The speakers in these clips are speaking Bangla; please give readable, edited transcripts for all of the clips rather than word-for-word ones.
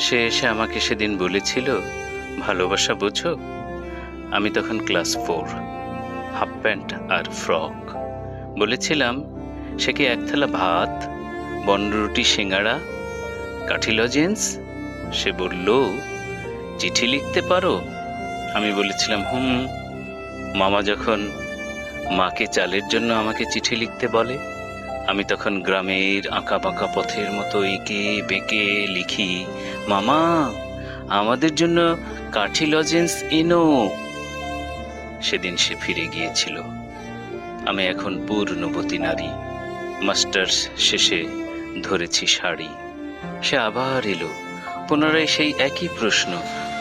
সে এসে আমাকে সেদিন বলেছিল, ভালোবাসা বোঝো? আমি তখন ক্লাস 4, হাফ প্যান্ট আর ফ্রক। বলেছিলাম, সে কি এক থালা ভাত, বনরুটি, সিঙ্গাড়া, কাঠি লজেন্স? সে বলল, চিঠি লিখতে পারো? আমি বলেছিলাম, মামা যখন মাকে চালের জন্য আমাকে চিঠি লিখতে বলে, আমি তখন গ্রামের আঁকা বাঁকা পথের মতো এঁকে বেঁকে লিখি, মামা আমাদের জন্য কাঠি লজেন্স এনো। সেদিন সে ফিরে গিয়েছিল। আমি এখন পূর্ণবতী নারী, মাস্টার্স শেষে ধরেছি শাড়ি। সে আবার এলো, পুনরায় সেই একই প্রশ্ন,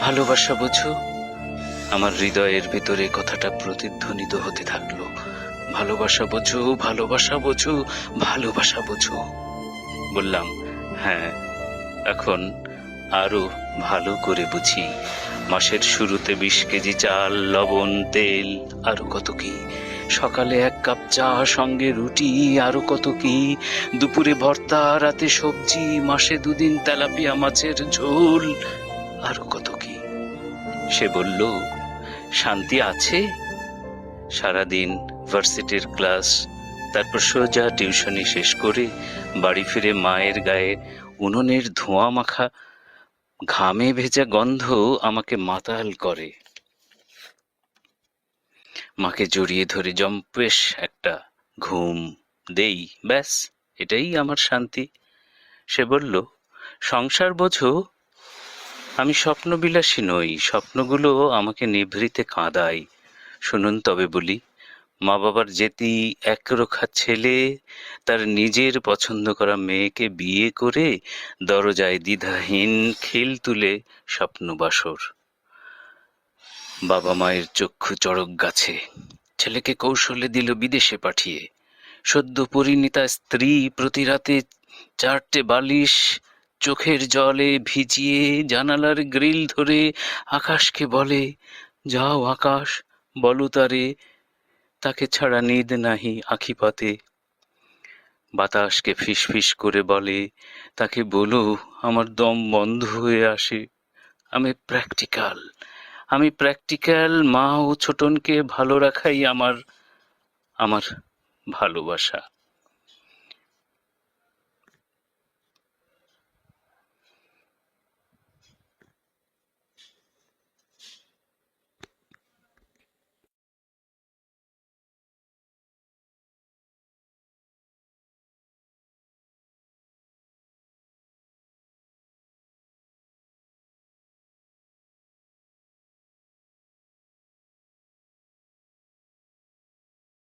ভালোবাসা বোঝো? আমার হৃদয়ের ভেতরে কথাটা প্রতিধ্বনিত হতে থাকলো, ভালোবাসা বোঝো, ভালোবাসা বোঝো, ভালোবাসা বোঝো। বললাম, হ্যাঁ, এখন আরো ভালো করে বুঝি। মাসের শুরুতে 20 কেজি চাল, লবণ, তেল, আরো কত কি। সকালে 1 কাপ চা, সঙ্গে রুটি, আরো কত কি। দুপুরে ভর্তা, রাতে সবজি, মাসে 2 দিন তেলাপিয়া মাছের ঝোল, আরো কত কি। সে বলল, শান্তি আছে? সারাদিন ভার্সিটির ক্লাস, তারপর সোজা টিউশনি শেষ করে বাড়ি ফিরে মায়ের গায়ে উনুনের ধোঁয়া মাখা ঘামে ভেজা গন্ধ আমাকে মাতাল করে। মাকে জড়িয়ে ধরে জম্পেশ একটা ঘুম দেই, ব্যাস, এটাই আমার শান্তি। সে বলল, সংসার বোঝো? আমি স্বপ্নবিলাসী নই, স্বপ্নগুলো আমাকে নিভৃতে কাঁদায়। শুনুন তবে বলি, মা বাবার জেতি একরোখা ছেলে তার নিজের পছন্দ করা মেয়েকে বিয়ে করে দরজায় দ্বিধাহীন খিল তুলে স্বপ্নবাসর। বাবা মায়ের চক্ষু চড়ক গাছে, ছেলেকে কৌশলে দিল বিদেশে পাঠিয়ে। সদ্য পরিণীতা স্ত্রী প্রতি রাতে 4টে বালিশ চোখের জলে ভিজিয়ে জানালার গ্রিল ধরে আকাশকে বলে, যাও আকাশ, বলো তারে তাকে ছাড়া নিদ নাহি আখি পাতে। বাতাসকে ফিসফিস করে বলে, তাকে বলো আমার দম বন্ধ হয়ে আসে। আমি প্র্যাকটিক্যাল মা ও ছোটনকে ভালো রাখাই আমার ভালোবাসা।